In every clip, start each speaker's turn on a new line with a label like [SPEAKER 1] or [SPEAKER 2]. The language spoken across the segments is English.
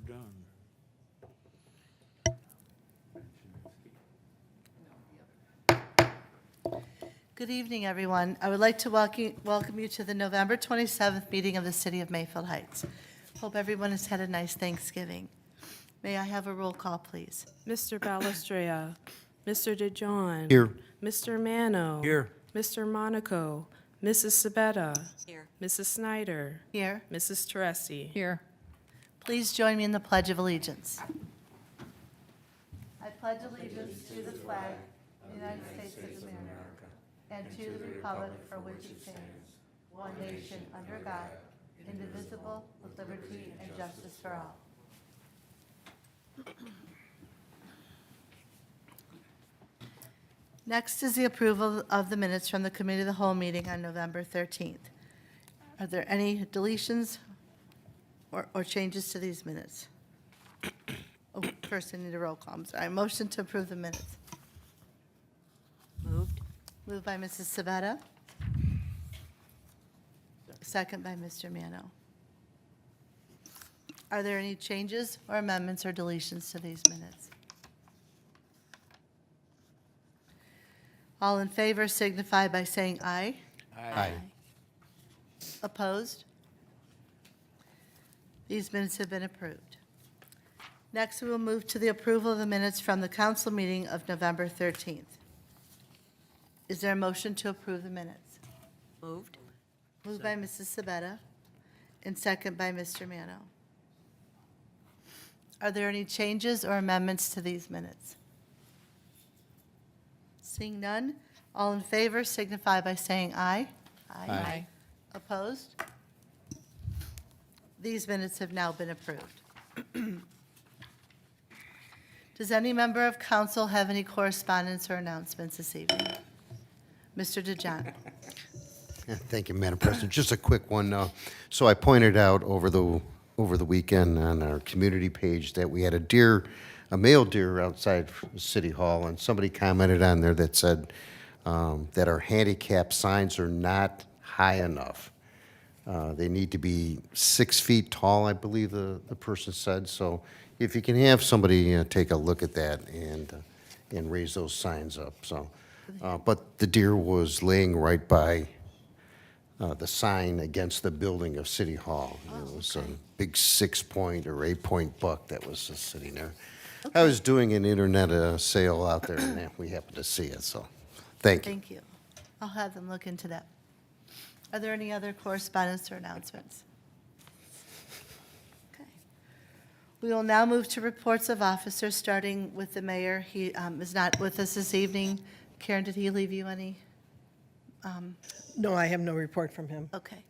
[SPEAKER 1] done.
[SPEAKER 2] Good evening, everyone. I would like to welcome you to the November 27th meeting of the City of Mayfield Heights. Hope everyone has had a nice Thanksgiving. May I have a roll call, please?
[SPEAKER 3] Mr. Balestrea, Mr. DeJohn.
[SPEAKER 4] Here.
[SPEAKER 3] Mr. Mano.
[SPEAKER 1] Here.
[SPEAKER 3] Mr. Monaco, Mrs. Sabetta.
[SPEAKER 5] Here.
[SPEAKER 3] Mrs. Snyder.
[SPEAKER 2] Here.
[SPEAKER 3] Mrs. Teresi.
[SPEAKER 5] Here.
[SPEAKER 2] Please join me in the Pledge of Allegiance. I pledge allegiance to the flag of the United States of America and to the republic for which it stands, one nation under God, indivisible, with liberty and justice for all. Next is the approval of the minutes from the Committee of the Whole meeting on November 13th. Are there any deletions or changes to these minutes? Oh, first I need a roll call. I'm sorry. Motion to approve the minutes.
[SPEAKER 5] Moved.
[SPEAKER 2] Moved by Mrs. Sabetta. Second by Mr. Mano. Are there any changes or amendments or deletions to these minutes? All in favor signify by saying aye.
[SPEAKER 4] Aye.
[SPEAKER 2] Opposed? These minutes have been approved. Next, we will move to the approval of the minutes from the council meeting of November 13th. Is there a motion to approve the minutes?
[SPEAKER 5] Moved.
[SPEAKER 2] Moved by Mrs. Sabetta and second by Mr. Mano. Are there any changes or amendments to these minutes? Seeing none, all in favor signify by saying aye.
[SPEAKER 5] Aye.
[SPEAKER 2] Opposed? These minutes have now been approved. Does any member of council have any correspondence or announcements this evening? Mr. DeJohn.
[SPEAKER 4] Thank you, Madam President. Just a quick one. So I pointed out over the weekend on our community page that we had a male deer outside City Hall, and somebody commented on there that said that our handicap signs are not high enough. They need to be 6 feet tall, I believe the person said. So if you can have somebody take a look at that and raise those signs up. So, but the deer was laying right by the sign against the building of City Hall. It was a big 6-point or 8-point buck that was just sitting there. I was doing an internet sale out there, and we happened to see it. So, thank you.
[SPEAKER 2] Thank you. I'll have them look into that. Are there any other correspondence or announcements? Okay. We will now move to reports of officers, starting with the mayor. He is not with us this evening. Karen, did he leave you any?
[SPEAKER 6] No, I have no report from him.
[SPEAKER 2] Okay.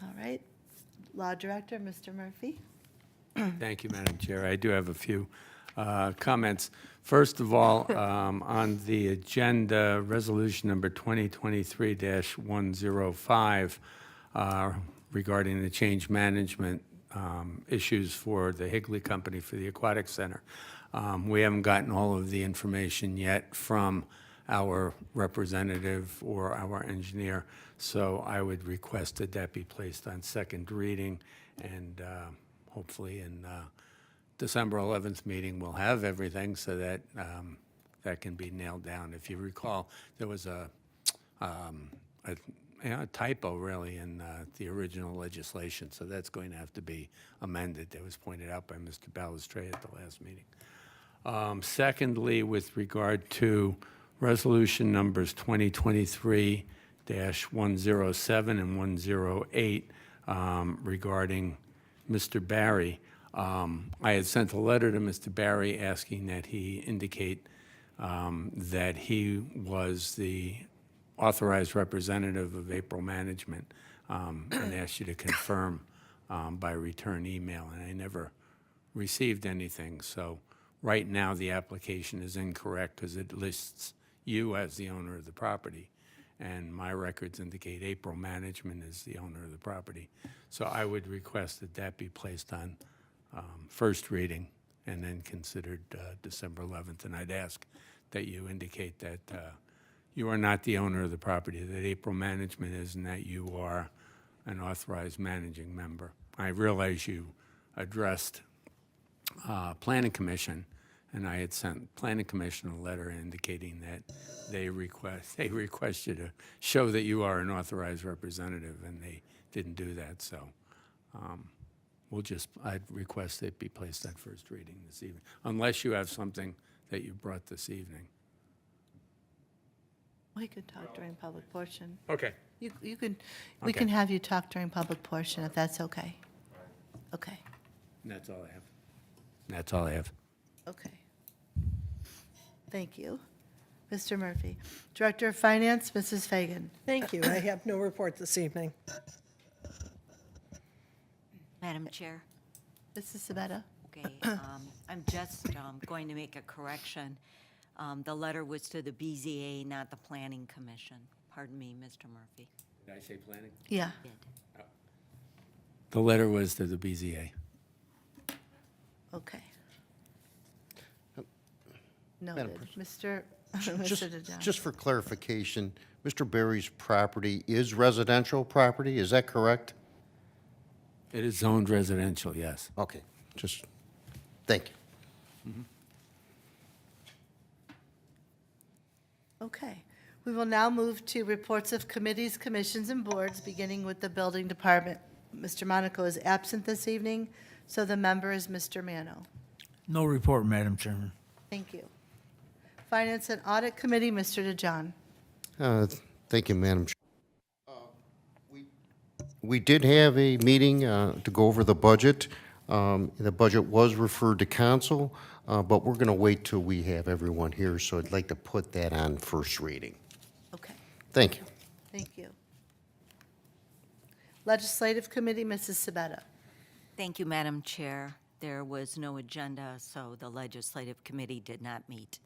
[SPEAKER 2] All right. Law Director, Mr. Murphy.
[SPEAKER 1] Thank you, Madam Chair. I do have a few comments. First of all, on the agenda, resolution number 2023-105 regarding the change management issues for the Higley Company for the Aquatic Center. We haven't gotten all of the information yet from our representative or our engineer, so I would request that that be placed on second reading, and hopefully in December 11th meeting, we'll have everything so that that can be nailed down. If you recall, there was a typo really in the original legislation, so that's going to have to be amended. That was pointed out by Mr. Balestray at the last meeting. Secondly, with regard to resolution numbers 2023-107 and 108 regarding Mr. Barry, I had sent a letter to Mr. Barry asking that he indicate that he was the authorized representative of April Management and asked you to confirm by return email, and I never received anything. So right now, the application is incorrect because it lists you as the owner of the property, and my records indicate April Management is the owner of the property. So I would request that that be placed on first reading and then considered December 11th. And I'd ask that you indicate that you are not the owner of the property, that April Management is, and that you are an authorized managing member. I realize you addressed Planning Commission, and I had sent Planning Commission a letter indicating that they request you to show that you are an authorized representative, and they didn't do that, so I'd request it be placed at first reading this evening, unless you have something that you brought this evening.
[SPEAKER 2] We could talk during public portion.
[SPEAKER 1] Okay.
[SPEAKER 2] We
[SPEAKER 1] Okay.
[SPEAKER 2] can have you talk during public portion if that's okay. Okay,
[SPEAKER 1] And that's all I have. That's all I have.
[SPEAKER 2] okay. Thank you. Mr. Murphy. Director of Finance, Mrs. Fagan.
[SPEAKER 6] Thank you. I have no report this evening.
[SPEAKER 5] Madam Chair,
[SPEAKER 2] Mrs. Sabetta.
[SPEAKER 5] okay, I'm just going to make a correction. The letter was to the BZA, not the Planning Commission. Pardon me, Mr. Murphy.
[SPEAKER 1] Did I say planning?
[SPEAKER 2] Yeah,
[SPEAKER 5] Did.
[SPEAKER 1] The letter was to the BZA.
[SPEAKER 2] okay.
[SPEAKER 4] Madam
[SPEAKER 2] Noted. Mr.
[SPEAKER 4] Just,
[SPEAKER 2] Mr. DeJong.
[SPEAKER 4] just for clarification, Mr. Barry's property is residential property, is that correct?
[SPEAKER 1] It is zoned residential, yes.
[SPEAKER 4] Okay, just, thank you.
[SPEAKER 2] Okay. We will now move to reports of committees, commissions, and boards, beginning with the Building Department. Mr. Monaco is absent this evening, so the member is Mr. Mano.
[SPEAKER 7] No report, Madam Chairman.
[SPEAKER 2] Thank you. Finance and Audit Committee, Mr. DeJong.
[SPEAKER 4] Thank you, Madam Chair. We did have a meeting to go over the budget. The budget was referred to council, but we're going to wait till we have everyone here, so I'd like to put that on first reading.
[SPEAKER 2] Okay,
[SPEAKER 4] Thank you.
[SPEAKER 2] thank you. Legislative Committee, Mrs. Sabetta.
[SPEAKER 5] Thank you, Madam Chair. There was no agenda, so the Legislative Committee did not meet.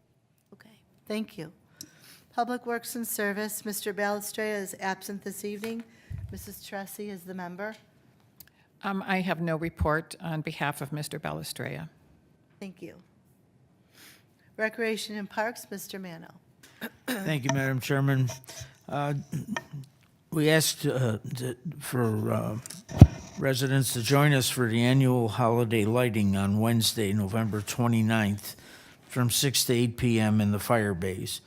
[SPEAKER 2] Okay, thank you. Public Works and Service, Mr. Balestrea is absent this evening. Mrs. Tressi is the member.
[SPEAKER 8] I have no report on behalf of Mr. Balestrea.
[SPEAKER 2] Thank you. Recreation and Parks, Mr. Mano.
[SPEAKER 7] Thank you, Madam Chairman. We asked for residents to join us for the annual holiday lighting on Wednesday, November 29th, from 6 to 8 p.m. in the fire bays.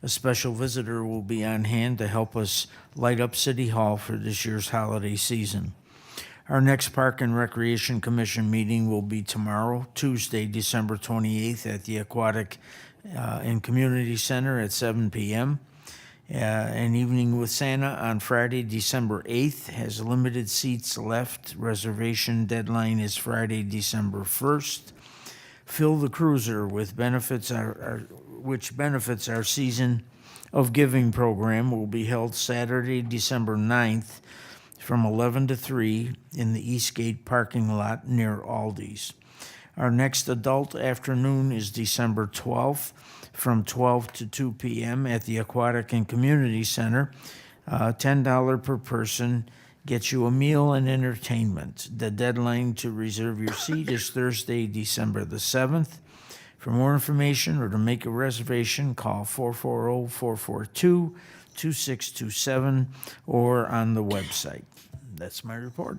[SPEAKER 7] A special visitor will be on hand to help us light up City Hall for this year's holiday season. Our next Park and Recreation Commission meeting will be tomorrow, Tuesday, December 28th, at the Aquatic and Community Center at 7 p.m. An Evening with Santa on Friday, December 8th, has limited seats left. Reservation deadline is Friday, December 1st. Fill the Cruiser with benefits, which benefits our Season of Giving program, will be held Saturday, December 9th, from 11 to 3 in the Eastgate parking lot near Aldi's. Our next adult afternoon is December 12th from 12 to 2 p.m. at the Aquatic and Community Center. $10 per person gets you a meal and entertainment. The deadline to reserve your seat is Thursday, December the 7th. For more information or to make a reservation, call 440-442-2627 or on the website. That's my report.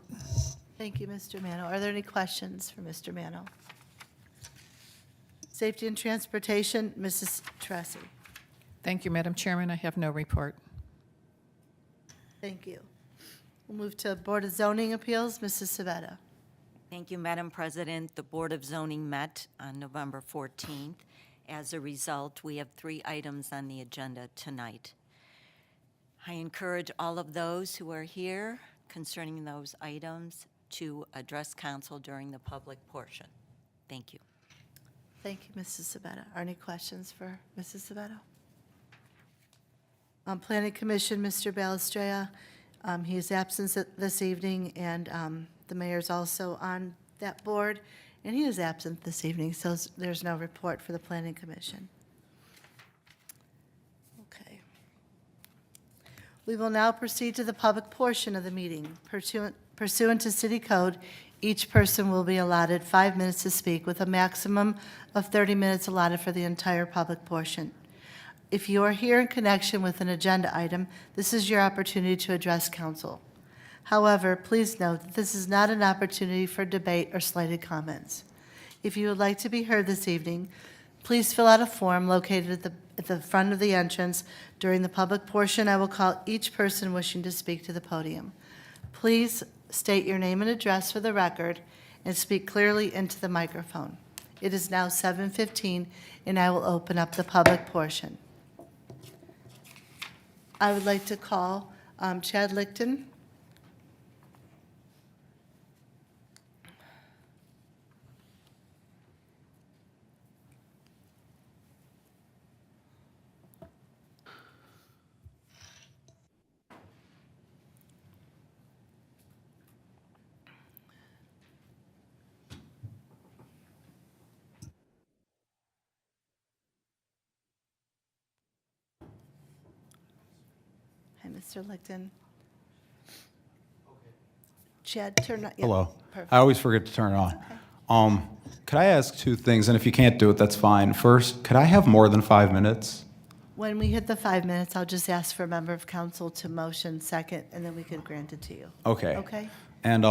[SPEAKER 2] Thank you, Mr. Mano. Are there any questions for Mr. Mano? Safety and Transportation, Mrs. Tressi.
[SPEAKER 8] Thank you, Madam Chairman. I have no report.
[SPEAKER 2] Thank you. We'll move to Board of Zoning Appeals, Mrs. Sabetta.
[SPEAKER 5] Thank you, Madam President. The Board of Zoning met on November 14th. As a result, we have 3 items on the agenda tonight. I encourage all of those who are here concerning those items to address council during the public portion. Thank you.
[SPEAKER 2] Thank you, Mrs. Sabetta. Are any questions for Mrs. Sabetta? Planning Commission, Mr. Balestrea, he is absent this evening, and the mayor's also on that board, and he is absent this evening, so there's no report for the Planning Commission. Okay. We will now proceed to the public portion of the meeting. Pursuant to City Code, each person will be allotted 5 minutes to speak, with a maximum of 30 minutes allotted for the entire public portion. If you are here in connection with an agenda item, this is your opportunity to address council. However, please note that this is not an opportunity for debate or slighted comments. If you would like to be heard this evening, please fill out a form located at the front of the entrance. During the public portion, I will call each person wishing to speak to the podium. Please state your name and address for the record and speak clearly into the microphone. It is now 7:15, and I will open up the public portion. I would like to call Chad Lichten. Hi, Mr. Lichten. Chad, turn on. yeah,
[SPEAKER 9] Hello.
[SPEAKER 2] perfect.
[SPEAKER 9] I always forget to turn it on. Could I ask two things, and if you can't do it, that's fine. First, could I have more than 5 minutes?
[SPEAKER 2] When we hit the 5 minutes, I'll just ask for a member of council to motion second, and then we can grant it to you.
[SPEAKER 9] Okay.
[SPEAKER 2] Okay?
[SPEAKER 9] And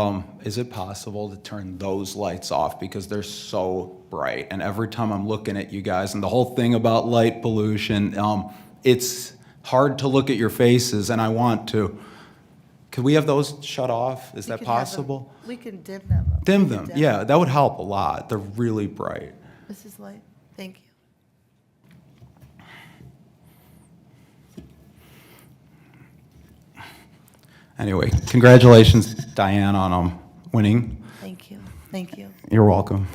[SPEAKER 9] is it possible to turn those lights off because they're so bright? And every time I'm looking at you guys, and the whole thing about light pollution, it's hard to look at your faces, and I want to. Could we have those shut off? Is
[SPEAKER 2] We
[SPEAKER 9] that
[SPEAKER 2] can have them-
[SPEAKER 9] possible?
[SPEAKER 2] We can dim them.
[SPEAKER 9] Dim
[SPEAKER 2] We can
[SPEAKER 9] them, yeah, that would help a lot. They're really bright.
[SPEAKER 2] Mrs. Light, thank you.
[SPEAKER 9] Anyway, congratulations, Diane, on winning.
[SPEAKER 2] Thank you. Thank you.
[SPEAKER 9] You're welcome.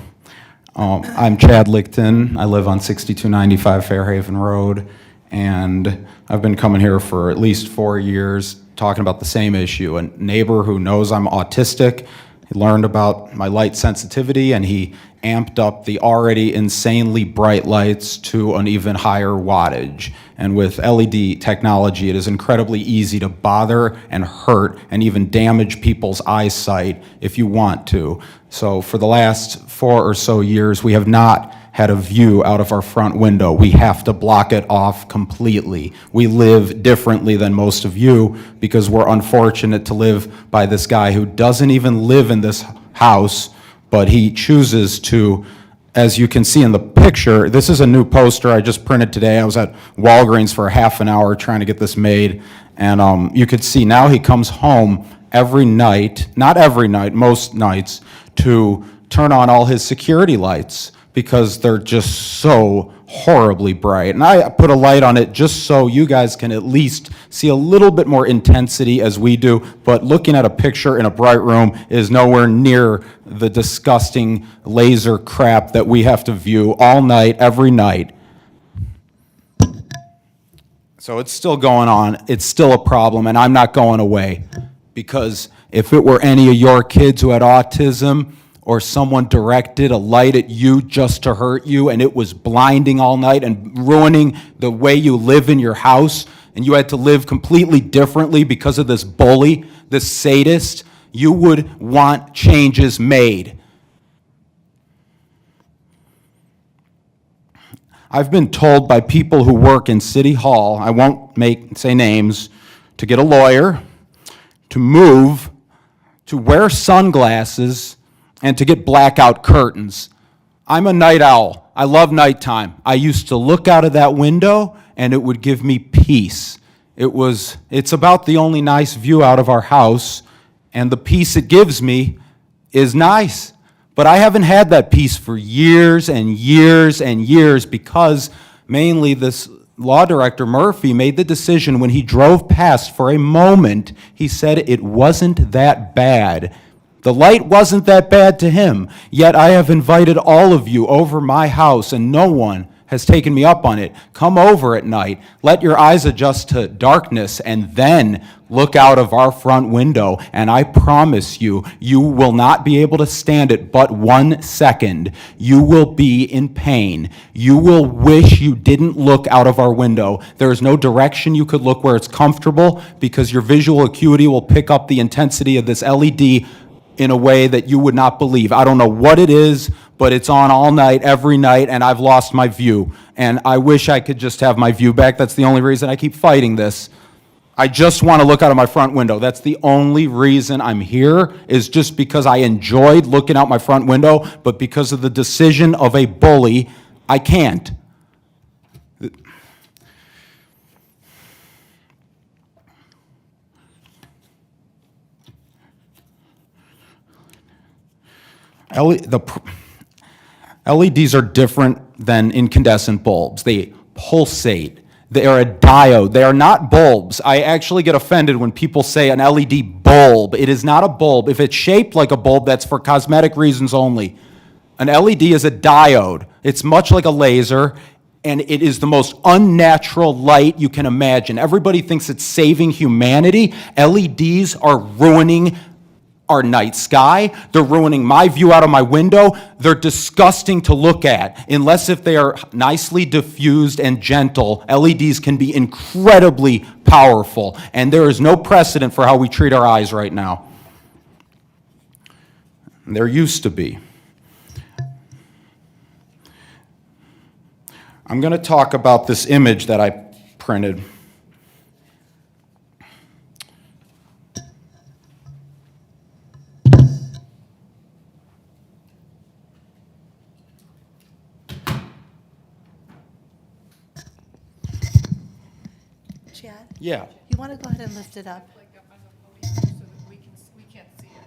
[SPEAKER 9] I'm Chad Lichten. I live on 6295 Fairhaven Road, and I've been coming here for at least 4 years talking about the same issue. A neighbor who knows I'm autistic, he learned about my light sensitivity, and he amped up the already insanely bright lights to an even higher wattage. And with LED technology, it is incredibly easy to bother and hurt and even damage people's eyesight if you want to. So for the last 4 or so years, we have not had a view out of our front window. We have to block it off completely. We live differently than most of you because we're unfortunate to live by this guy who doesn't even live in this house, but he chooses to. As you can see in the picture, this is a new poster I just printed today. I was at Walgreens for a half an hour trying to get this made, and you could see now he comes home every night, not every night, most nights, to turn on all his security lights because they're just so horribly bright. And I put a light on it just so you guys can at least see a little bit more intensity as we do, but looking at a picture in a bright room is nowhere near the disgusting laser crap that we have to view all night, every night. So it's still going on, it's still a problem, and I'm not going away. Because if it were any of your kids who had autism, or someone directed a light at you just to hurt you, and it was blinding all night and ruining the way you live in your house, and you had to live completely differently because of this bully, this sadist, you would want changes made. I've been told by people who work in City Hall, I won't say names, to get a lawyer, to move, to wear sunglasses, and to get blackout curtains. I'm a night owl. I love nighttime. I used to look out of that window and it would give me peace. It's about the only nice view out of our house, and the peace it gives me is nice. But I haven't had that peace for years and years and years because mainly this law director, Murphy, made the decision when he drove past for a moment, he said it wasn't that bad. The light wasn't that bad to him, yet I have invited all of you over my house, and no one has taken me up on it. Come over at night, let your eyes adjust to darkness, and then look out of our front window, and I promise you, you will not be able to stand it but 1 second. You will be in pain. You will wish you didn't look out of our window. There is no direction you could look where it's comfortable because your visual acuity will pick up the intensity of this LED in a way that you would not believe. I don't know what it is, but it's on all night, every night, and I've lost my view. And I wish I could just have my view back. That's the only reason I keep fighting this. I just want to look out of my front window. That's the only reason I'm here, is just because I enjoyed looking out my front window, but because of the decision of a bully, I can't. LEDs are different than incandescent bulbs. They pulsate. They are a diode. They are not bulbs. I actually get offended when people say an LED bulb. It is not a bulb. If it's shaped like a bulb, that's for cosmetic reasons only. An LED is a diode. It's much like a laser, and it is the most unnatural light you can imagine. Everybody thinks it's saving humanity. LEDs are ruining our night sky. They're ruining my view out of my window. They're disgusting to look at. Unless if they are nicely diffused and gentle, LEDs can be incredibly powerful. And there is no precedent for how we treat our eyes right now. There used to be. I'm going to talk about this image that I printed.
[SPEAKER 2] Chad,
[SPEAKER 7] Yeah.
[SPEAKER 2] you want to go ahead and lift it up?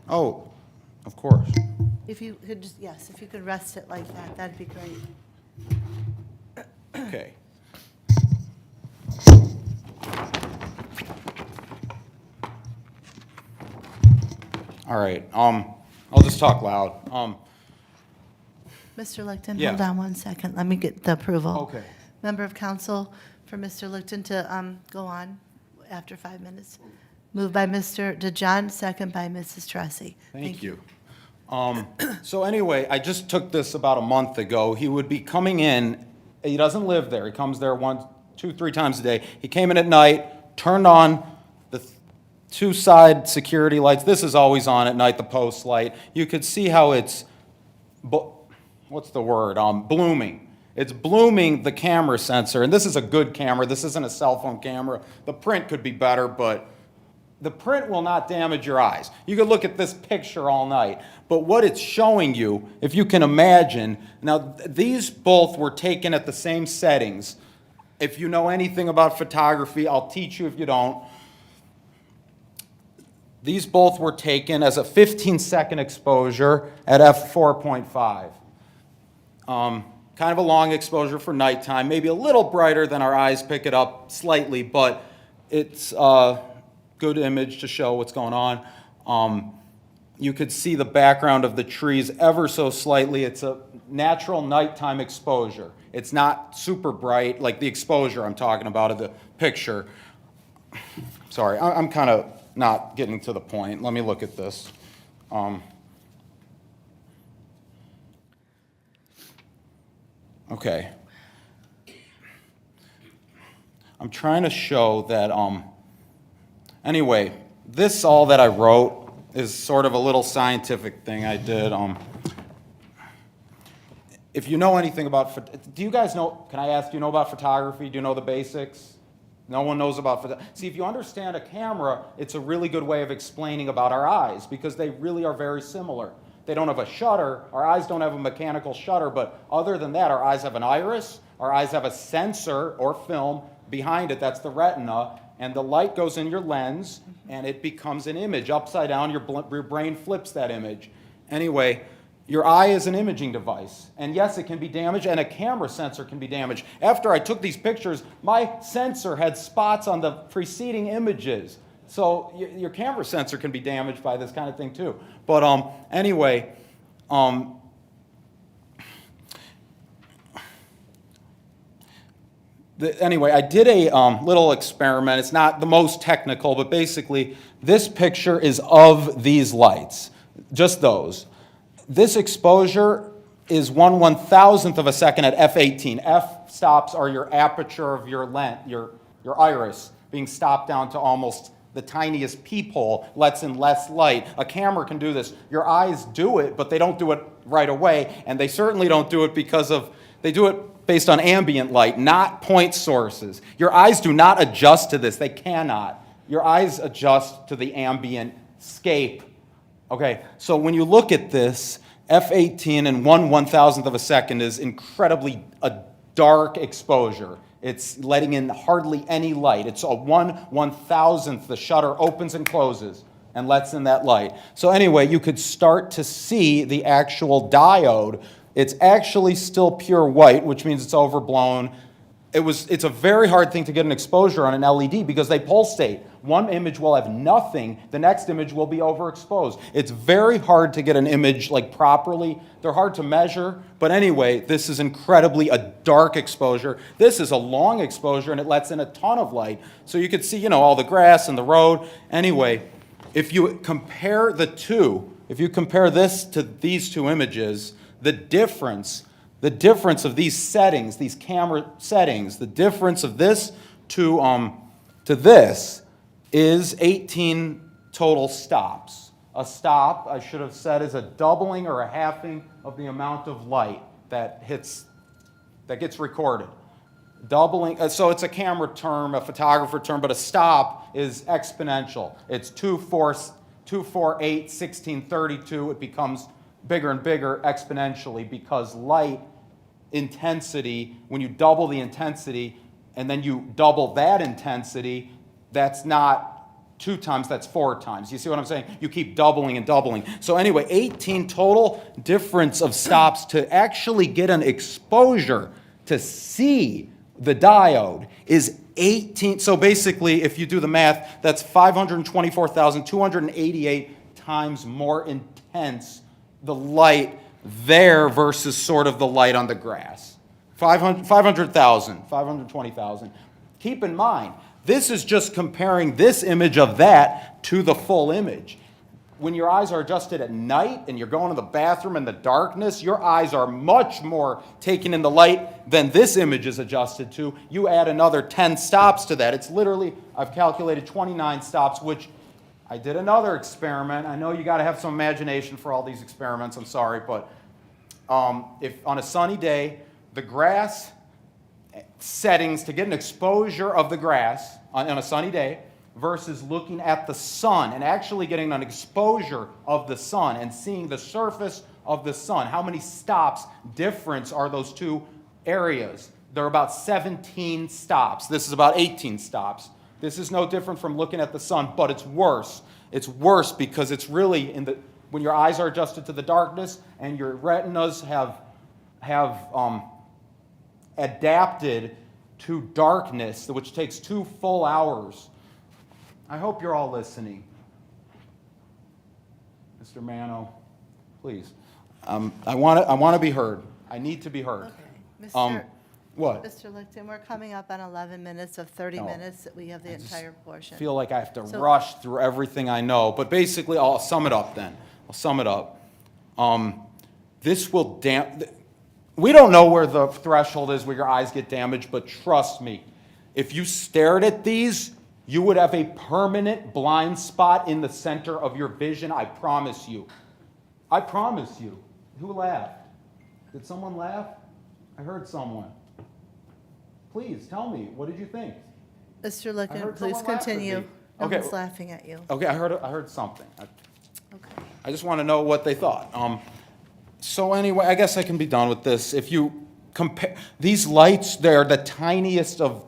[SPEAKER 9] Oh, of course.
[SPEAKER 2] If you could just, yes, if you could rest it like that, that'd be great.
[SPEAKER 9] Okay. All right. I'll just talk loud.
[SPEAKER 2] Mr. Licton,
[SPEAKER 9] Yeah.
[SPEAKER 2] hold on one second. Let me get the approval.
[SPEAKER 9] Okay.
[SPEAKER 2] Member of council for Mr. Licton to go on after 5 minutes. Moved by Mr. DeJohn, second by Mrs. Tressi.
[SPEAKER 9] Thank you. So anyway, I just took this about a month ago. He would be coming in. He doesn't live there. He comes there 1, 2, 3 times a day. He came in at night, turned on the 2 side security lights. This is always on at night, the post light. You could see how it's, what's the word? Blooming. It's blooming the camera sensor. And this is a good camera. This isn't a cell phone camera. The print could be better, but the print will not damage your eyes. You could look at this picture all night. But what it's showing you, if you can imagine, now these both were taken at the same settings. If you know anything about photography, I'll teach you if you don't. These both were taken as a 15-second exposure at f4.5. Kind of a long exposure for nighttime, maybe a little brighter than our eyes pick it up slightly, but it's a good image to show what's going on. You could see the background of the trees ever so slightly. It's a natural nighttime exposure. It's not super bright like the exposure I'm talking about of the picture. Sorry, I'm kind of not getting to the point. Let me look at this. Okay. I'm trying to show that, anyway, this all that I wrote is sort of a little scientific thing I did. If you know anything about, do you guys know, can I ask, do you know about photography? Do you know the basics? No one knows about photography. See, if you understand a camera, it's a really good way of explaining about our eyes because they really are very similar. They don't have a shutter. Our eyes don't have a mechanical shutter, but other than that, our eyes have an iris. Our eyes have a sensor or film behind it. That's the retina. And the light goes in your lens, and it becomes an image. Upside down, your brain flips that image. Anyway, your eye is an imaging device. And yes, it can be damaged, and a camera sensor can be damaged. After I took these pictures, my sensor had spots on the preceding images. So your camera sensor can be damaged by this kind of thing too. But anyway, anyway, I did a little experiment. It's not the most technical, but basically this picture is of these lights, just those. This exposure is 1/1000th of a second at f18. F-stops are your aperture of your lens, your iris being stopped down to almost the tiniest peephole, lets in less light. A camera can do this. Your eyes do it, but they don't do it right away, and they certainly don't do it because of, they do it based on ambient light, not point sources. Your eyes do not adjust to this. They cannot. your eyes adjust to the ambient scape. Okay, so when you look at this, F18 in 1/1000th of a second is incredibly a dark exposure. It's letting in hardly any light. It's a 1/1000th. The shutter opens and closes and lets in that light. So anyway, you could start to see the actual diode. It's actually still pure white, which means it's overblown. It's a very hard thing to get an exposure on an LED because they pulsate. One image will have nothing, the next image will be overexposed. It's very hard to get an image like properly. They're hard to measure, but anyway, this is incredibly a dark exposure. This is a long exposure and it lets in a ton of light. So you could see, all the grass and the road. Anyway, if you compare the two, if you compare this to these two images, the difference of these settings, these camera settings, the difference of this to this is 18 total stops. A stop, I should have said, is a doubling or a halving of the amount of light that gets recorded. Doubling, so it's a camera term, a photographer term, but a stop is exponential. It's 2, 4, 8, 16, 32. It becomes bigger and bigger exponentially because light intensity, when you double the intensity and then you double that intensity, that's not 2 times, that's 4 times. You see what I'm saying? You keep doubling and doubling. So anyway, 18 total difference of stops to actually get an exposure to see the diode is 18. So basically, if you do the math, that's 524,288 times more intense, the light there versus sort of the light on the grass. 500,000, 520,000. Keep in mind, this is just comparing this image of that to the full image. When your eyes are adjusted at night and you're going to the bathroom in the darkness, your eyes are much more taking in the light than this image is adjusted to. You add another 10 stops to that. It's literally, I've calculated 29 stops, which I did another experiment. I know you got to have some imagination for all these experiments. I'm sorry, but if on a sunny day, the grass settings to get an exposure of the grass on a sunny day versus looking at the sun and actually getting an exposure of the sun and seeing the surface of the sun. How many stops difference are those two areas? They're about 17 stops. This is about 18 stops. This is no different from looking at the sun, but it's worse. It's worse because it's really when your eyes are adjusted to the darkness and your retinas have adapted to darkness, which takes 2 full hours. I hope you're all listening. Mr. Mano, please. I want to be heard. I need to be heard.
[SPEAKER 2] Okay.
[SPEAKER 9] What?
[SPEAKER 2] Mr. Lichten, we're coming up on 11 minutes of 30 minutes that we have the entire portion.
[SPEAKER 9] I feel like I have to rush through everything I know, but basically I'll sum it up then. I'll sum it up. This will we don't know where the threshold is where your eyes get damaged, but trust me, if you stared at these, you would have a permanent blind spot in the center of your vision, I promise you. I promise you. Who laughed? Did someone laugh? I heard someone. Please, tell me, what did you think?
[SPEAKER 2] Mr.
[SPEAKER 9] I
[SPEAKER 2] Lichten,
[SPEAKER 9] heard
[SPEAKER 2] please
[SPEAKER 9] someone laugh at
[SPEAKER 2] continue.
[SPEAKER 9] me.
[SPEAKER 2] No
[SPEAKER 9] Okay.
[SPEAKER 2] one's laughing at you.
[SPEAKER 9] Okay, I heard something.
[SPEAKER 2] Okay.
[SPEAKER 9] I just want to know what they thought. So anyway, I guess I can be done with this. If you compare, these lights, they're the tiniest of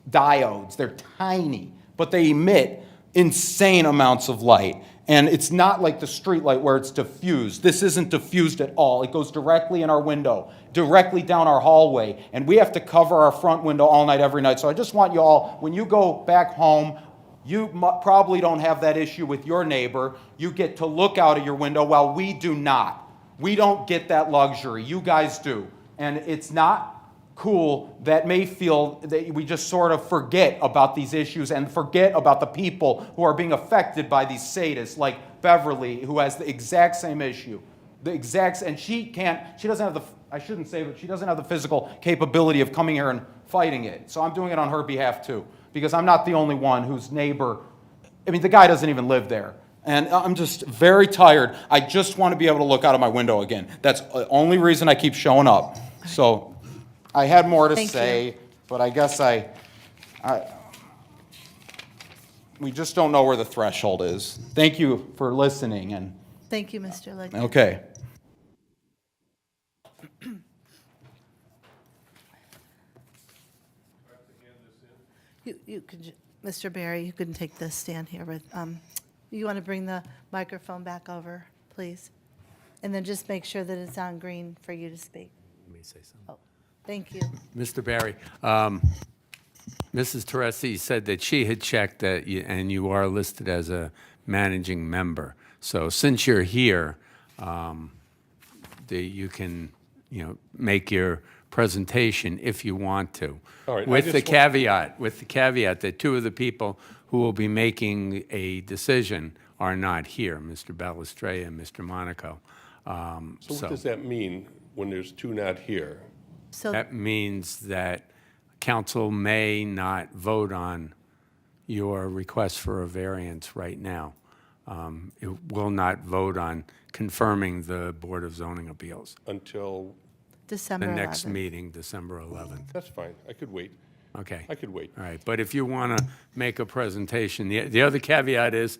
[SPEAKER 9] diodes. They're tiny, but they emit insane amounts of light. And it's not like the street light where it's diffused. This isn't diffused at all. It goes directly in our window, directly down our hallway. And we have to cover our front window all night, every night. So I just want you all, when you go back home, you probably don't have that issue with your neighbor. You get to look out of your window while we do not. We don't get that luxury. You guys do. And it's not cool that Mayfield, that we just sort of forget about these issues and forget about the people who are being affected by these sadists like Beverly, who has the exact same issue. And she doesn't have the, I shouldn't say, but she doesn't have the physical capability of coming here and fighting it. So I'm doing it on her behalf too, because I'm not the only one whose neighbor, I mean, the guy doesn't even live there. And I'm just very tired. I just want to be able to look out of my window again. That's the only reason I keep showing up. So I had more to
[SPEAKER 2] Thank
[SPEAKER 9] say,
[SPEAKER 2] you.
[SPEAKER 9] but I guess we just don't know where the threshold is. Thank you for listening, and,
[SPEAKER 2] Thank you, Mr. Licton.
[SPEAKER 9] okay.
[SPEAKER 2] You could, Mr. Barry, you can take this stand here with, you want to bring the microphone back over, please? And then just make sure that it's on green for you to speak.
[SPEAKER 1] Let me say something.
[SPEAKER 2] Oh, thank you.
[SPEAKER 1] Mr. Barry, Mrs. Teresi said that she had checked that, and you are listed as a managing member. So since you're here, you can, make your presentation if you want to.
[SPEAKER 10] All right, I
[SPEAKER 1] With the
[SPEAKER 10] just want-
[SPEAKER 1] caveat that two of the people who will be making a decision are not here, Mr. Balistrea and Mr. Monaco.
[SPEAKER 10] So what does that mean when there's two not here?
[SPEAKER 2] So,
[SPEAKER 1] That means that council may not vote on your request for a variance right now. It will not vote on confirming the Board of Zoning Appeals.
[SPEAKER 10] Until,
[SPEAKER 2] December
[SPEAKER 1] The next
[SPEAKER 2] 11th.
[SPEAKER 1] meeting, December 11th.
[SPEAKER 10] that's fine, I could wait.
[SPEAKER 1] Okay.
[SPEAKER 10] I could wait.
[SPEAKER 1] All right, but if you want to make a presentation, the other caveat is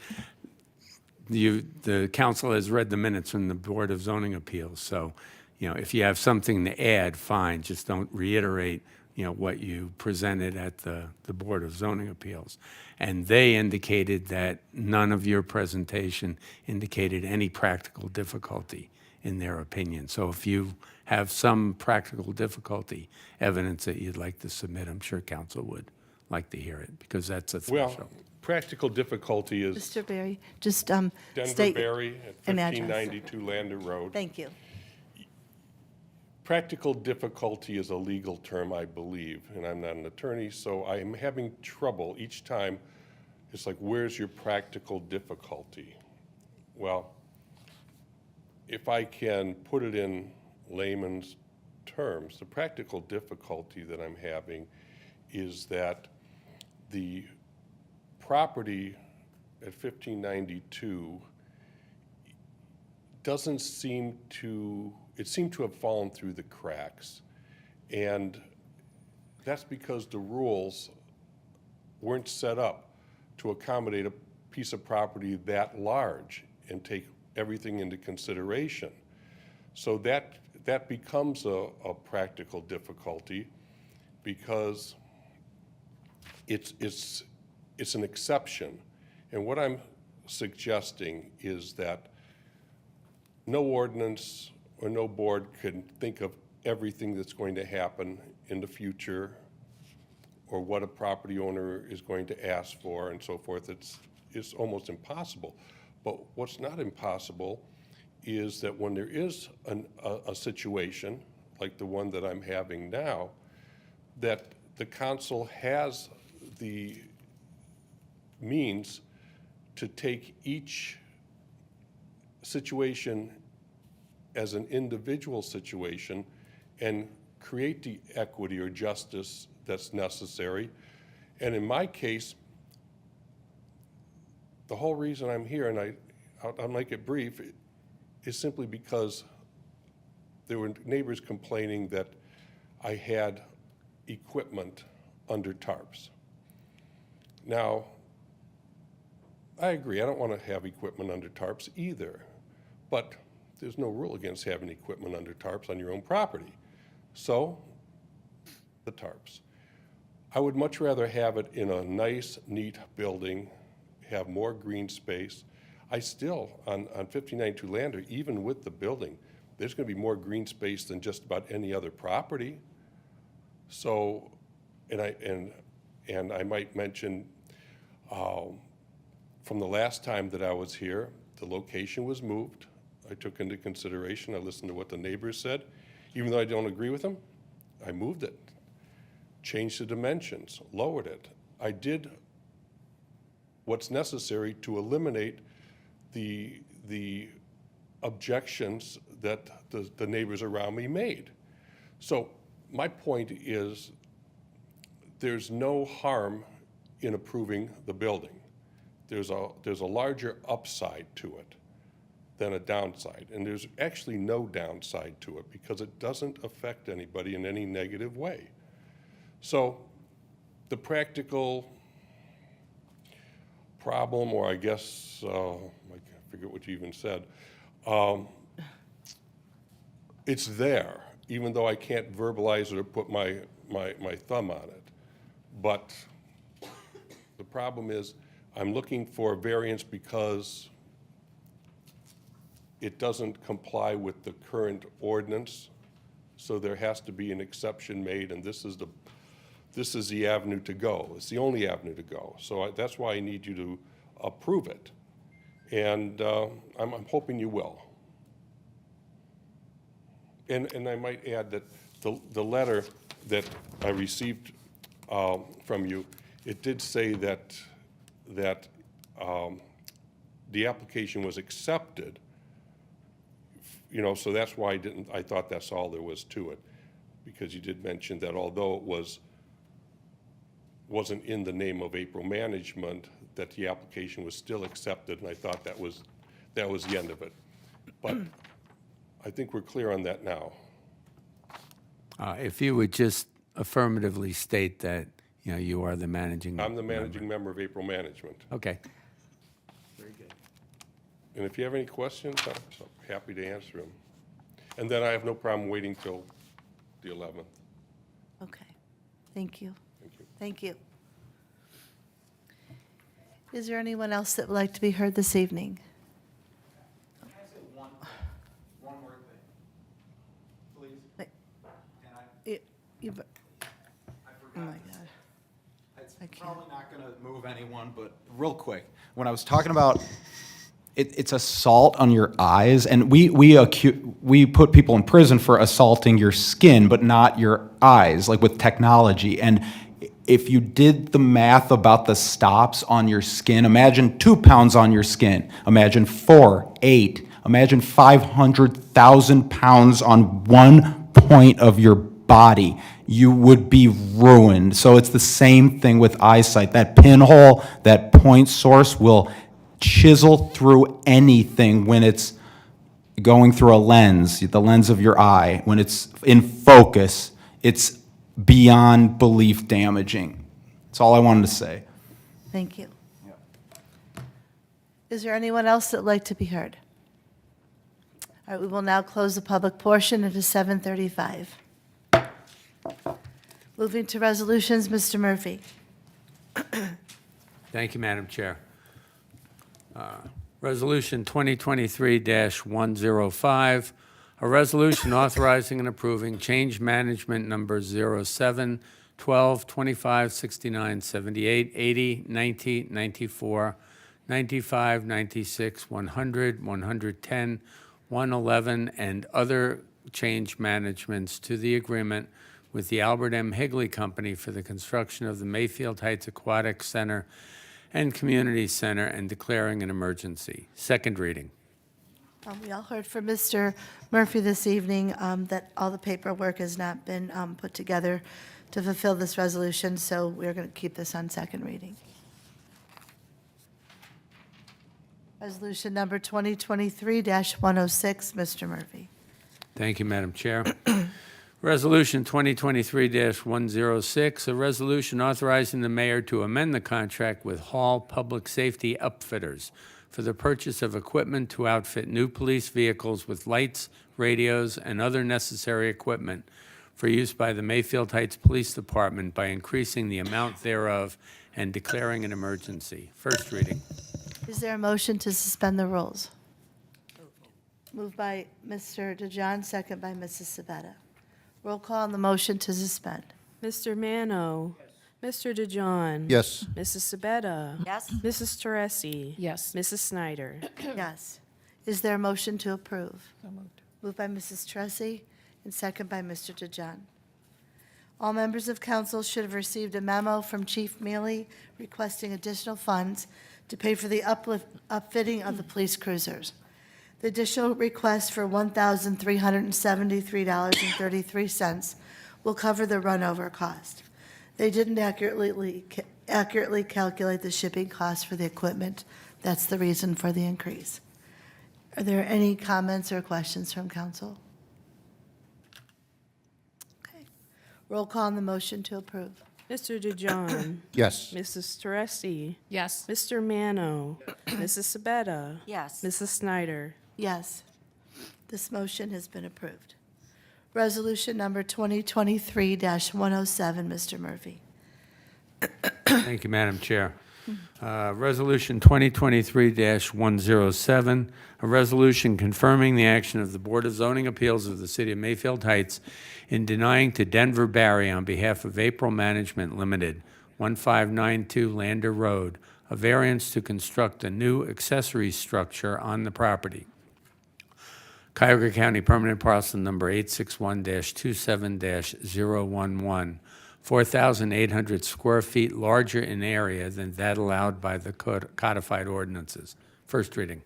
[SPEAKER 1] the council has read the minutes from the Board of Zoning Appeals. So, if you have something to add, fine, just don't reiterate, what you presented at the Board of Zoning Appeals. And they indicated that none of your presentation indicated any practical difficulty in their opinion. So if you have some practical difficulty evidence that you'd like to submit, I'm sure council would like to hear it, because that's a
[SPEAKER 10] Well,
[SPEAKER 1] threshold.
[SPEAKER 10] practical difficulty is
[SPEAKER 2] Mr. Barry, just
[SPEAKER 10] Denver
[SPEAKER 2] state
[SPEAKER 10] Berry at
[SPEAKER 2] an address.
[SPEAKER 10] 1592 Lander Road.
[SPEAKER 2] Thank you.
[SPEAKER 10] Practical difficulty is a legal term, I believe, and I'm not an attorney, so I'm having trouble each time. It's like, where's your practical difficulty? Well, if I can put it in layman's terms, the practical difficulty that I'm having is that the property at 1592 doesn't seem to, it seemed to have fallen through the cracks. And that's because the rules weren't set up to accommodate a piece of property that large and take everything into consideration. So that becomes a practical difficulty, because it's an exception. And what I'm suggesting is that no ordinance or no board can think of everything that's going to happen in the future, or what a property owner is going to ask for and so forth. It's almost impossible. But what's not impossible is that when there is a situation like the one that I'm having now, that the council has the means to take each situation as an individual situation and create the equity or justice that's necessary. And in my case, the whole reason I'm here, and I'll make it brief, is simply because there were neighbors complaining that I had equipment under tarps. Now, I agree, I don't want to have equipment under tarps either, but there's no rule against having equipment under tarps on your own property. So, the tarps. I would much rather have it in a nice, neat building, have more green space. I still, on 1592 Lander, even with the building, there's going to be more green space than just about any other property. So, and I might mention, from the last time that I was here, the location was moved. I took into consideration, I listened to what the neighbors said. Even though I don't agree with them, I moved it, changed the dimensions, lowered it. I did what's necessary to eliminate the objections that the neighbors around me made. So my point is, there's no harm in approving the building. There's a larger upside to it than a downside. And there's actually no downside to it, because it doesn't affect anybody in any negative way. So the practical problem, or I guess, I forget what you even said. It's there, even though I can't verbalize it or put my thumb on it. But the problem is, I'm looking for a variance because it doesn't comply with the current ordinance, so there has to be an exception made, and this is the avenue to go. It's the only avenue to go. So that's why I need you to approve it. And I'm hoping you will. And I might add that the letter that I received from you, it did say that the application was accepted, you know, so that's why I thought that's all there was to it, because you did mention that although it wasn't in the name of April Management, that the application was still accepted, and I thought that was the end of it. But I think we're clear on that now.
[SPEAKER 1] If you would just affirmatively state that, you know, you are the managing.
[SPEAKER 10] I'm the managing member of April Management.
[SPEAKER 1] Okay.
[SPEAKER 10] And if you have any questions, I'm happy to answer them. And then I have no problem waiting till the 11th.
[SPEAKER 2] Okay. Thank you.
[SPEAKER 10] Thank you.
[SPEAKER 2] Thank you. Is there anyone else that would like to be heard this evening?
[SPEAKER 9] Can I say one more thing? Please?
[SPEAKER 2] Wait.
[SPEAKER 9] Can I?
[SPEAKER 2] Oh my God.
[SPEAKER 9] It's
[SPEAKER 2] I can't.
[SPEAKER 9] probably not going to move anyone, but real quick, when I was talking about it's assault on your eyes, and we put people in prison for assaulting your skin, but not your eyes, like with technology. And if you did the math about the stops on your skin, imagine 2 pounds on your skin, imagine 4, 8, imagine 500,000 pounds on one point of your body. You would be ruined. So it's the same thing with eyesight. That pinhole, that point source will chisel through anything when it's going through a lens, the lens of your eye. When it's in focus, it's beyond belief damaging. That's all I wanted to say.
[SPEAKER 2] Thank you. Is there anyone else that would like to be heard? All right, we will now close the public portion. It is 7:35. Moving to resolutions, Mr. Murphy.
[SPEAKER 1] Thank you, Madam Chair. Resolution 2023-105, a resolution authorizing and approving change management number 07, 12, 25, 69, 78, 80, 90, 94, 95, 96, 100, 110, 111, and other change managements to the agreement with the Albert M. Higley Company for the construction of the Mayfield Heights Aquatic Center and Community Center and declaring an emergency. Second reading.
[SPEAKER 2] We all heard from Mr. Murphy this evening that all the paperwork has not been put together to fulfill this resolution, so we're going to keep this on second reading. Resolution number 2023-106, Mr. Murphy.
[SPEAKER 1] Thank you, Madam Chair. Resolution 2023-106, a resolution authorizing the mayor to amend the contract with Hall Public Safety Upfitters for the purchase of equipment to outfit new police vehicles with lights, radios, and other necessary equipment for use by the Mayfield Heights Police Department by increasing the amount thereof and declaring an emergency. First reading.
[SPEAKER 2] Is there a motion to suspend the rules? Moved by Mr. DeJohn, second by Mrs. Sabetta. Roll call on the motion to suspend.
[SPEAKER 3] Mr. Mano. Mr. DeJohn.
[SPEAKER 4] Yes.
[SPEAKER 3] Mrs. Sabetta.
[SPEAKER 5] Yes?
[SPEAKER 3] Mrs. Teresi.
[SPEAKER 8] Yes.
[SPEAKER 3] Mrs. Snyder.
[SPEAKER 2] Yes. Is there a motion to approve? Moved by Mrs. Tressi and second by Mr. DeJohn. All members of council should have received a memo from Chief Mealy requesting additional funds to pay for the upfitting of the police cruisers. The additional request for $1,373.33 will cover the runover cost. They didn't accurately calculate the shipping cost for the equipment. That's the reason for the increase. Are there any comments or questions from council? Okay. Roll call on the motion to approve.
[SPEAKER 3] Mr. DeJohn,
[SPEAKER 4] Yes.
[SPEAKER 3] Mrs. Teresi,
[SPEAKER 8] Yes.
[SPEAKER 3] Mr. Mano, Mrs. Sabetta,
[SPEAKER 5] Yes.
[SPEAKER 3] Mrs. Snyder.
[SPEAKER 2] Yes. This motion has been approved. Resolution number 2023-107, Mr. Murphy.
[SPEAKER 1] Thank you, Madam Chair. Resolution 2023-107, a resolution confirming the action of the Board of Zoning Appeals of the City of Mayfield Heights in denying to Denver Barry on behalf of April Management Limited, 1592 Lander Road, a variance to construct a new accessory structure on the property. Cuyahoga County Permanent Parcel Number 861-27-011, 4,800 square feet larger in area than that allowed by the codified ordinances. First reading.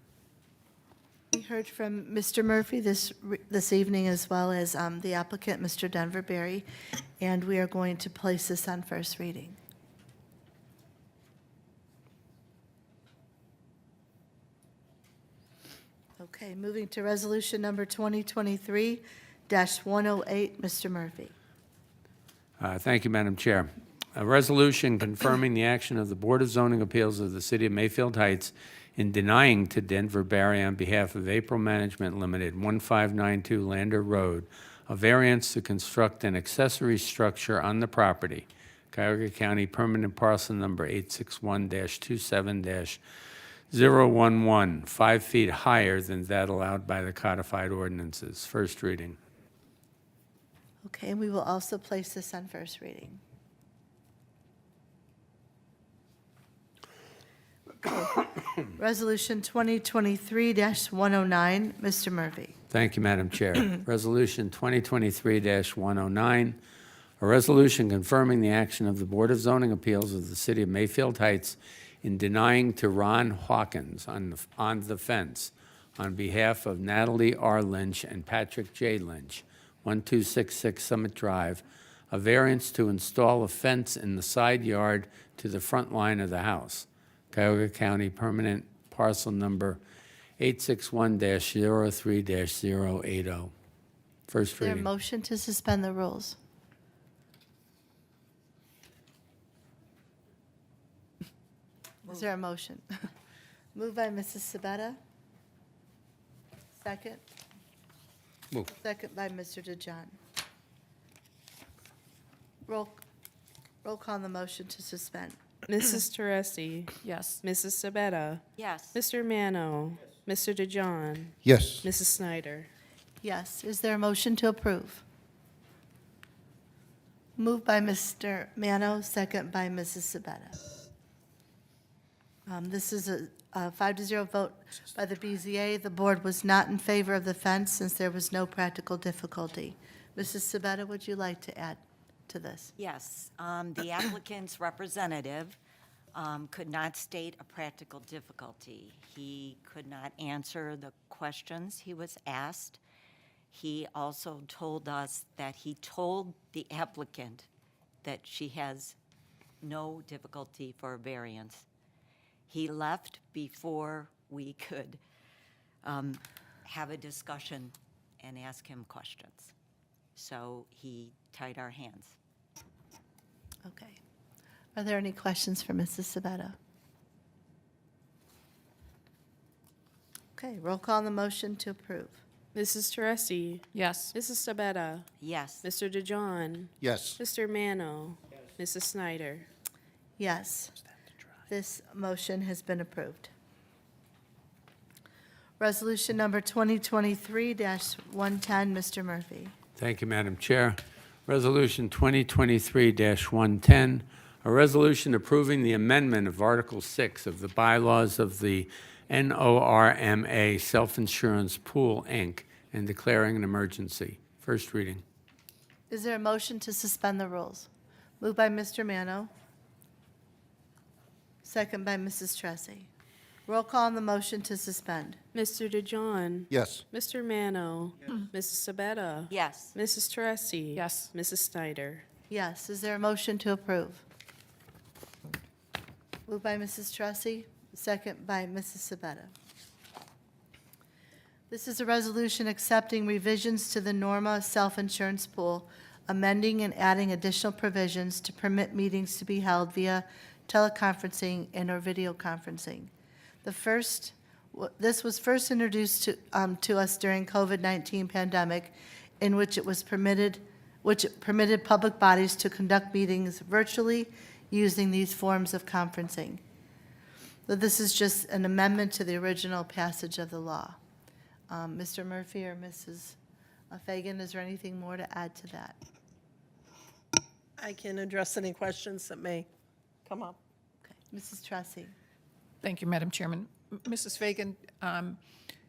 [SPEAKER 2] We heard from Mr. Murphy this evening, as well as the applicant, Mr. Denver Berry, and we are going to place this on first reading. Okay, moving to resolution number 2023-108, Mr. Murphy.
[SPEAKER 1] Thank you, Madam Chair. A resolution confirming the action of the Board of Zoning Appeals of the City of Mayfield Heights in denying to Denver Barry on behalf of April Management Limited, 1592 Lander Road, a variance to construct an accessory structure on the property. Cuyahoga County Permanent Parcel Number 861-27-011, 5 feet higher than that allowed by the codified ordinances. First reading.
[SPEAKER 2] Okay, and we will also place this on first reading. Okay. Resolution 2023-109, Mr. Murphy.
[SPEAKER 1] Thank you, Madam Chair. Resolution 2023-109, a resolution confirming the action of the Board of Zoning Appeals of the City of Mayfield Heights in denying to Ron Hawkins on the fence on behalf of Natalie R. Lynch and Patrick J. Lynch, 1266 Summit Drive, a variance to install a fence in the side yard to the front line of the house. Cuyahoga County Permanent Parcel Number 861-03-080. First
[SPEAKER 2] Is there a
[SPEAKER 1] reading.
[SPEAKER 2] motion to suspend the rules? Is there a motion? Moved by Mrs. Sabetta. Second?
[SPEAKER 4] Move.
[SPEAKER 2] Second by Mr. DeJohn. Roll call on the motion to suspend.
[SPEAKER 3] Mrs. Teresi,
[SPEAKER 8] Yes.
[SPEAKER 3] Mrs. Sabetta,
[SPEAKER 5] Yes.
[SPEAKER 3] Mr. Mano, Mr. DeJohn,
[SPEAKER 4] Yes.
[SPEAKER 3] Mrs. Snyder.
[SPEAKER 2] Yes. Is there a motion to approve? Moved by Mr. Mano, second by Mrs. Sabetta. This is a 5-0 vote by the BZA. The board was not in favor of the fence since there was no practical difficulty. Mrs. Sabetta, would you like to add to this?
[SPEAKER 5] Yes, the applicant's representative could not state a practical difficulty. He could not answer the questions he was asked. He also told us that he told the applicant that she has no difficulty for a variance. He left before we could have a discussion and ask him questions. So he tied our hands.
[SPEAKER 2] Okay. Are there any questions for Mrs. Sabetta? Okay, roll call on the motion to approve.
[SPEAKER 3] Mrs. Teresi,
[SPEAKER 8] Yes.
[SPEAKER 3] Mrs. Sabetta,
[SPEAKER 5] Yes.
[SPEAKER 3] Mr. DeJohn,
[SPEAKER 4] Yes.
[SPEAKER 3] Mr. Mano, Mrs. Snyder.
[SPEAKER 2] Yes. This motion has been approved. Resolution number 2023-110, Mr. Murphy.
[SPEAKER 1] Thank you, Madam Chair. Resolution 2023-110, a resolution approving the amendment of Article 6 of the bylaws of the NORMA Self-Insurance Pool, Inc., and declaring an emergency. First reading.
[SPEAKER 2] Is there a motion to suspend the rules? Moved by Mr. Mano. Second by Mrs. Tressi. Roll call on the motion to suspend.
[SPEAKER 3] Mr. DeJohn,
[SPEAKER 4] Yes.
[SPEAKER 3] Mr. Mano, Mrs. Sabetta,
[SPEAKER 5] Yes.
[SPEAKER 3] Mrs. Teresi.
[SPEAKER 8] Yes.
[SPEAKER 3] Mrs. Snyder.
[SPEAKER 2] Yes. Is there a motion to approve? Moved by Mrs. Tressi, second by Mrs. Sabetta. This is a resolution accepting revisions to the Norma Self-Insurance Pool amending and adding additional provisions to permit meetings to be held via teleconferencing and/or video conferencing. This was first introduced to us during COVID-19 pandemic, in which it permitted public bodies to conduct meetings virtually using these forms of conferencing. So this is just an amendment to the original passage of the law. Mr. Murphy or Mrs. Fagan, is there anything more to add to that?
[SPEAKER 6] I can address any questions that may come up.
[SPEAKER 2] Okay. Mrs. Tressi?
[SPEAKER 8] Thank you, Madam Chairman. Mrs. Fagan,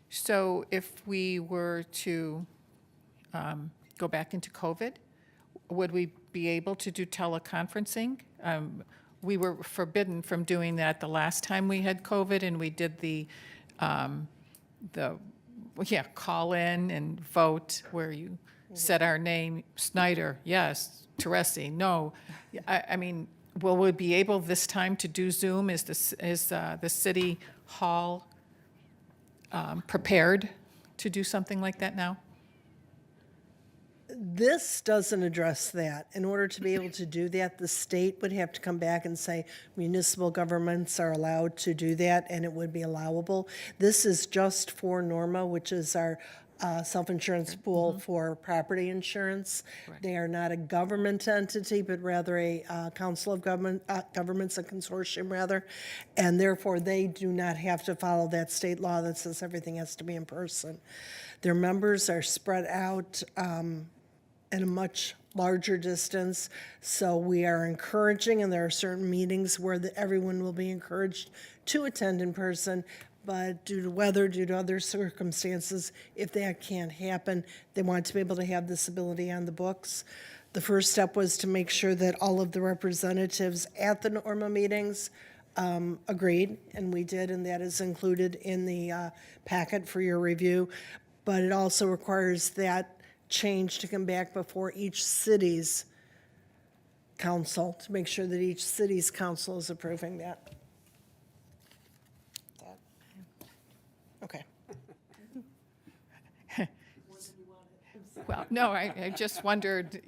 [SPEAKER 8] so if we were to go back into COVID, would we be able to do teleconferencing? We were forbidden from doing that the last time we had COVID, and we did the call in and vote where you said our name, Snyder, yes, Teresi, no. I mean, will we be able this time to do Zoom? Is the city hall prepared to do something like that now?
[SPEAKER 6] This doesn't address that. In order to be able to do that, the state would have to come back and say municipal governments are allowed to do that, and it would be allowable. This is just for NORMA, which is our self-insurance pool for property insurance. They are not a government entity, but rather a council of governments, a consortium rather, and therefore they do not have to follow that state law that says everything has to be in person. Their members are spread out at a much larger distance, so we are encouraging, and there are certain meetings where everyone will be encouraged to attend in person, but due to weather, due to other circumstances, if that can't happen, they want to be able to have this ability on the books. The first step was to make sure that all of the representatives at the NORMA meetings agreed, and we did, and that is included in the packet for your review. But it also requires that change to come back before each city's council, to make sure that each city's council is approving that. Okay.
[SPEAKER 8] Well, no, I just wondered,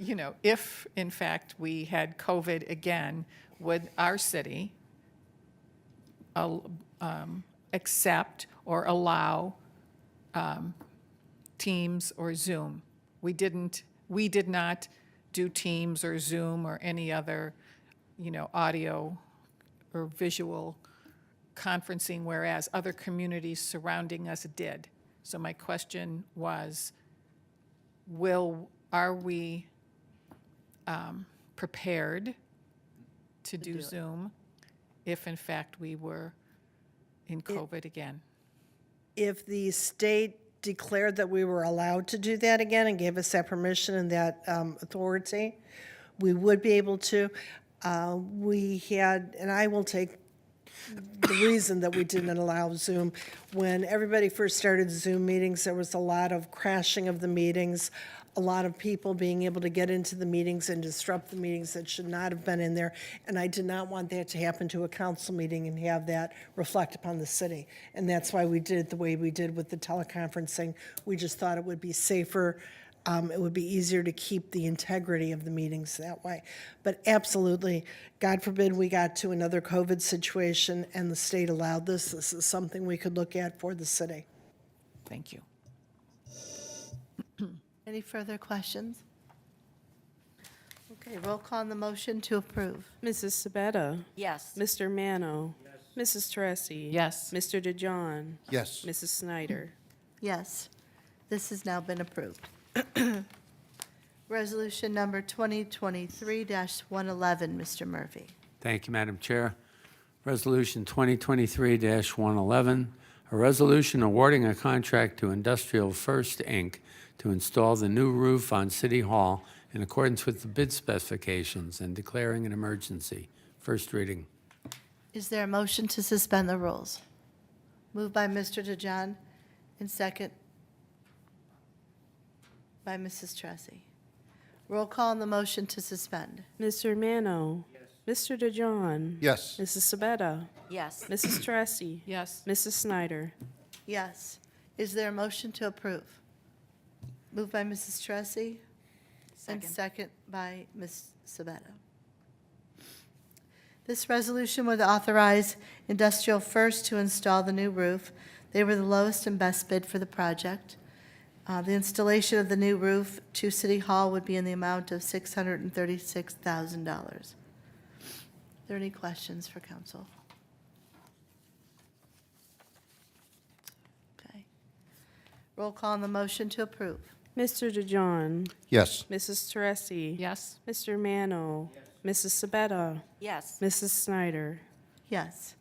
[SPEAKER 8] if in fact we had COVID again, would our city accept or allow Teams or Zoom? We did not do Teams or Zoom or any other, audio or visual conferencing, whereas other communities surrounding us did. So my question was, are we prepared to do Zoom if in fact we were in COVID again?
[SPEAKER 6] If the state declared that we were allowed to do that again and gave us that permission and that authority, we would be able to. We had, and I will take the reason that we didn't allow Zoom. When everybody first started Zoom meetings, there was a lot of crashing of the meetings, a lot of people being able to get into the meetings and disrupt the meetings that should not have been in there. And I did not want that to happen to a council meeting and have that reflect upon the city. And that's why we did it the way we did with the teleconferencing. We just thought it would be safer. It would be easier to keep the integrity of the meetings that way. But absolutely, God forbid we got to another COVID situation and the state allowed this. This is something we could look at for the city.
[SPEAKER 8] Thank you.
[SPEAKER 2] Any further questions? Okay, roll call on the motion to approve.
[SPEAKER 3] Mrs. Sabetta?
[SPEAKER 5] Yes.
[SPEAKER 3] Mr. Mano? Mrs. Tressi?
[SPEAKER 8] Yes.
[SPEAKER 3] Mr. DeJohn?
[SPEAKER 4] Yes.
[SPEAKER 3] Mrs. Snyder?
[SPEAKER 2] Yes, this has now been approved. Resolution number 2023-111, Mr. Murphy.
[SPEAKER 1] Thank you, Madam Chair. Resolution 2023-111, a resolution awarding a contract to Industrial First, Inc. to install the new roof on City Hall in accordance with the bid specifications and declaring an emergency. First reading.
[SPEAKER 2] Is there a motion to suspend the rules? Moved by Mr. DeJohn and second by Mrs. Tressi. Roll call on the motion to suspend.
[SPEAKER 3] Mr. Mano? Mr. DeJohn?
[SPEAKER 4] Yes.
[SPEAKER 3] Mrs. Sabetta?
[SPEAKER 5] Yes.
[SPEAKER 3] Mrs. Tressi?
[SPEAKER 8] Yes.
[SPEAKER 3] Mrs. Snyder?
[SPEAKER 2] Yes. Is there a motion to approve? Moved by Mrs. Tressi, And second by Ms. Sabetta. This resolution would authorize Industrial First to install the new roof. They were the lowest and best bid for the project. The installation of the new roof to City Hall would be in the amount of $636,000. Are there any questions for council? Okay. Roll call on the motion to approve.
[SPEAKER 3] Mr. DeJohn,
[SPEAKER 4] Yes.
[SPEAKER 3] Mrs. Teresi.
[SPEAKER 8] Yes.
[SPEAKER 3] Mr. Mano, Mrs. Sabetta,
[SPEAKER 5] Yes.
[SPEAKER 3] Mrs. Snyder.
[SPEAKER 2] Yes,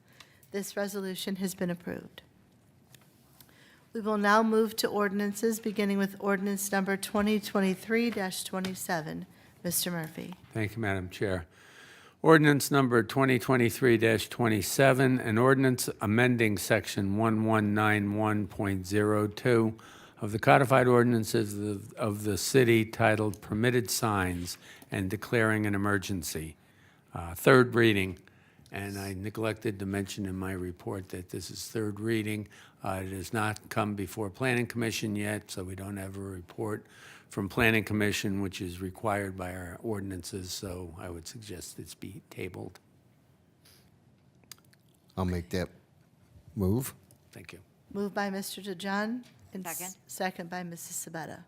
[SPEAKER 2] this resolution has been approved. We will now move to ordinances, beginning with ordinance number 2023-27. Mr. Murphy.
[SPEAKER 1] Thank you, Madam Chair. Ordinance number 2023-27, an ordinance amending Section 1191.02 of the codified ordinances of the city titled Permitted Signs and declaring an emergency. Third reading, and I neglected to mention in my report that this is third reading. It has not come before Planning Commission yet, so we don't have a report from Planning Commission, which is required by our ordinances, so I would suggest it's be tabled.
[SPEAKER 4] I'll make that move.
[SPEAKER 1] Thank you.
[SPEAKER 2] Moved by Mr. DeJohn. And
[SPEAKER 5] Second.
[SPEAKER 2] Second by Mrs. Sabetta.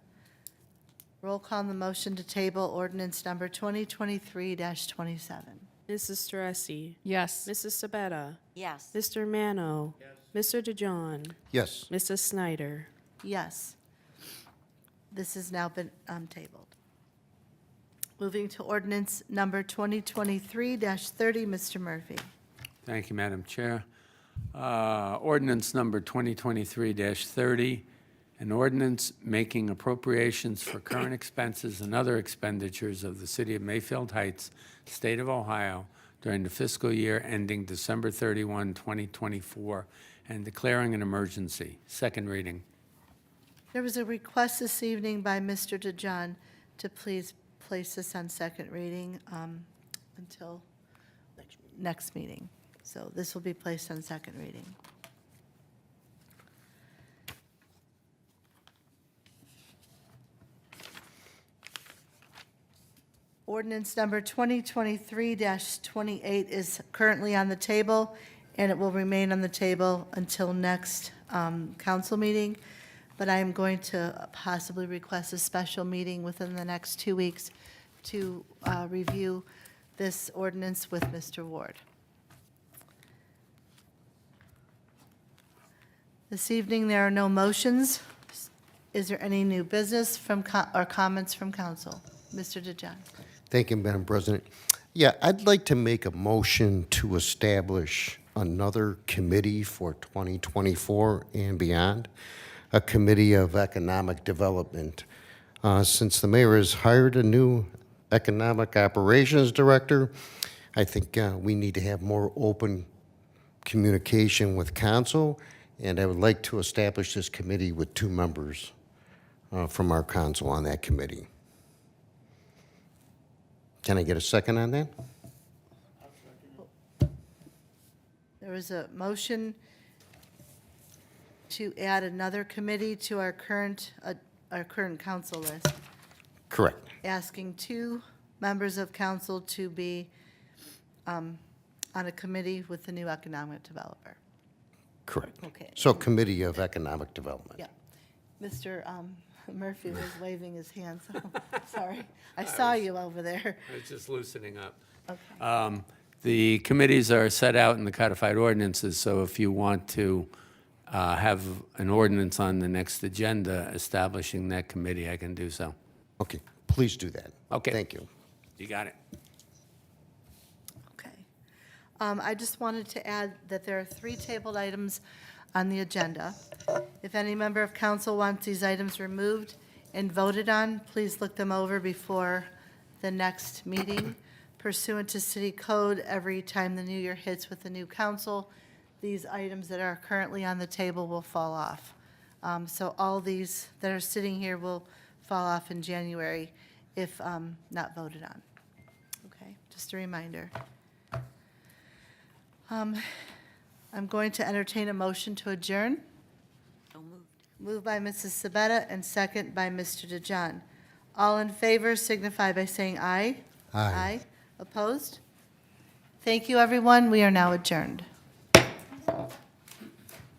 [SPEAKER 2] Roll call on the motion to table ordinance number 2023-27.
[SPEAKER 3] Mrs. Teresi.
[SPEAKER 8] Yes.
[SPEAKER 3] Mrs. Sabetta.
[SPEAKER 5] Yes.
[SPEAKER 3] Mr. Mano. Mr. DeJohn,
[SPEAKER 4] Yes.
[SPEAKER 3] Mrs. Snyder.
[SPEAKER 2] Yes. This has now been tabled. Moving to ordinance number 2023-30, Mr. Murphy.
[SPEAKER 1] Thank you, Madam Chair. Ordinance number 2023-30, an ordinance making appropriations for current expenses and other expenditures of the City of Mayfield Heights, State of Ohio, during the fiscal year ending December 31, 2024, and declaring an emergency. Second reading.
[SPEAKER 2] There was a request this evening by Mr. DeJohn to please place this on second reading until next meeting. So this will be placed on second reading. Ordinance number 2023-28 is currently on the table, and it will remain on the table until next council meeting. But I am going to possibly request a special meeting within the next 2 weeks to review this ordinance with Mr. Ward. This evening, there are no motions. Is there any new business or comments from council? Mr. DeJohn.
[SPEAKER 4] Thank you, Madam President. Yeah, I'd like to make a motion to establish another committee for 2024 and beyond, a committee of economic development. Since the mayor has hired a new economic operations director, I think we need to have more open communication with council, and I would like to establish this committee with 2 members from our council on that committee. Can I get a second on that?
[SPEAKER 2] There was a motion to add another committee to our current council list,
[SPEAKER 4] Correct.
[SPEAKER 2] asking 2 members of council to be on a committee with the new economic developer.
[SPEAKER 4] Correct.
[SPEAKER 2] Okay.
[SPEAKER 4] So Committee of Economic Development.
[SPEAKER 2] Yeah. Mr. Murphy was waving his hand, so, sorry. I saw you over there.
[SPEAKER 1] It's just loosening up.
[SPEAKER 2] Okay.
[SPEAKER 1] The committees are set out in the codified ordinances, so if you want to have an ordinance on the next agenda establishing that committee, I can do so.
[SPEAKER 4] Okay, please do that.
[SPEAKER 1] Okay.
[SPEAKER 4] Thank you.
[SPEAKER 1] You got it.
[SPEAKER 2] Okay. I just wanted to add that there are 3 tabled items on the agenda. If any member of council wants these items removed and voted on, please look them over before the next meeting. Pursuant to city code, every time the new year hits with the new council, these items that are currently on the table will fall off. So all these that are sitting here will fall off in January if not voted on. Okay, just a reminder. I'm going to entertain a motion to adjourn.
[SPEAKER 5] So moved.
[SPEAKER 2] Moved by Mrs. Sabetta and second by Mr. DeJohn. All in favor signify by saying aye.
[SPEAKER 4] Aye.
[SPEAKER 2] Opposed? Thank you, everyone. We are now adjourned.